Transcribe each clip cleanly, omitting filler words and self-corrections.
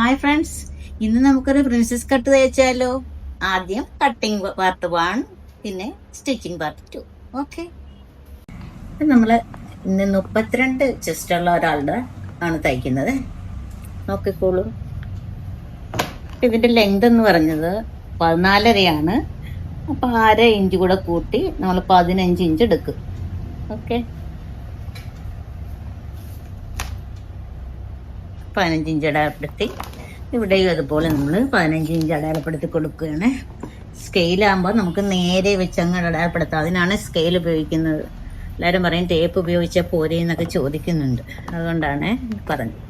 Hi friends, ഇന്ന് നമുക്കൊരു princess cut തയ്ച്ചാലോ. ആദ്യം കട്ടിങ് പാർട്ട് 1, പിന്നെ സ്റ്റിച്ചിങ് പാർട്ട് 2. ഓക്കെ, നമ്മൾ ഇന്ന് 32 ചെസ്റ്റ് ഉള്ള ഒരാളുടെ ആണ് തയ്ക്കുന്നത്. നോക്കിക്കോളൂ. ഇതിന്റെ ലെങ്ത് എന്ന് പറഞ്ഞത് 14.5 അപ്പൊ 1/2 ഇഞ്ച് കൂടെ കൂട്ടി നമ്മൾ 15 ഇഞ്ച് എടുക്കും. ഓക്കെ, 15 ഇഞ്ച് അടയാളപ്പെടുത്തി ഇവിടെയും അതുപോലെ നമ്മൾ 15 ഇഞ്ച് അടയാളപ്പെടുത്തി കൊടുക്കുകയാണ്. സ്കെയിലാകുമ്പോൾ നമുക്ക് നേരെ വെച്ച് അങ്ങ് അടയാളപ്പെടുത്താം. അതിനാണ് സ്കെയിൽ ഉപയോഗിക്കുന്നത്. എല്ലാവരും പറയും ടേപ്പ് ഉപയോഗിച്ചാൽ പോരെ എന്നൊക്കെ ചോദിക്കുന്നുണ്ട്, അതുകൊണ്ടാണ് പറഞ്ഞത്.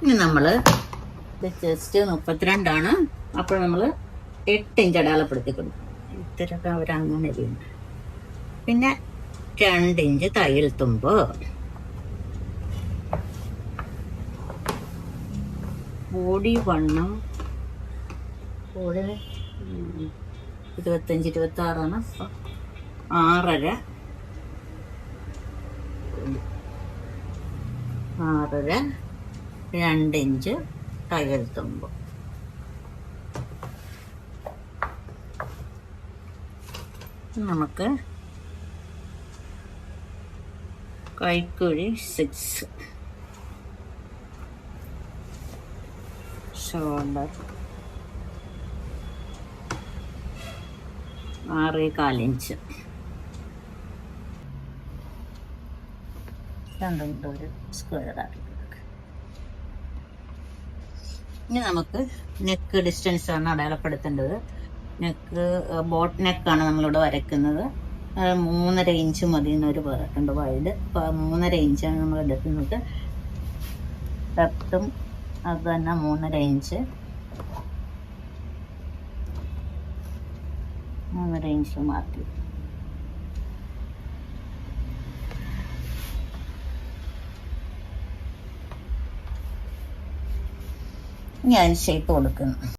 ഇനി നമ്മൾ ചെസ്റ്റ് 32 അപ്പോൾ നമ്മൾ 8 ഇഞ്ച് അടയാളപ്പെടുത്തി കൊടുക്കും. ഇത്തരമൊക്കെ അവരങ്ങനെ ചെയ്യുന്നു. പിന്നെ 2 ഇഞ്ച് തയ്യൽ തുമ്പ്, ബോഡി വണ്ണം 25 26 6.5 2 ഇഞ്ച് തയ്യൽ തുമ്പ്. നമുക്ക് കൈക്കുഴി 6, ഷോൾഡർ 6.25 ഇഞ്ച്. ഒരു സ്ക്വയർ ആക്കി. ഇനി നമുക്ക് നെക്ക് ഡിസ്റ്റൻസ് ആണ് അടയാളപ്പെടുത്തേണ്ടത്. നെക്ക് ബോട്ട് നെക്കാണ് നമ്മളിവിടെ വരയ്ക്കുന്നത്. 3.5 ഇഞ്ച് മതി എന്നൊരു പറഞ്ഞിട്ടുണ്ട് വൈഡ്. 3.5 ഇഞ്ചാണ് നമ്മൾ എടുക്കുന്നത്. ഡെപ്തും അത് തന്നെ 3.5 ഇഞ്ച്. 3.5 ഇഞ്ച് മാറ്റി. ഞാൻ ഷേപ്പ് കൊടുക്കുന്നു.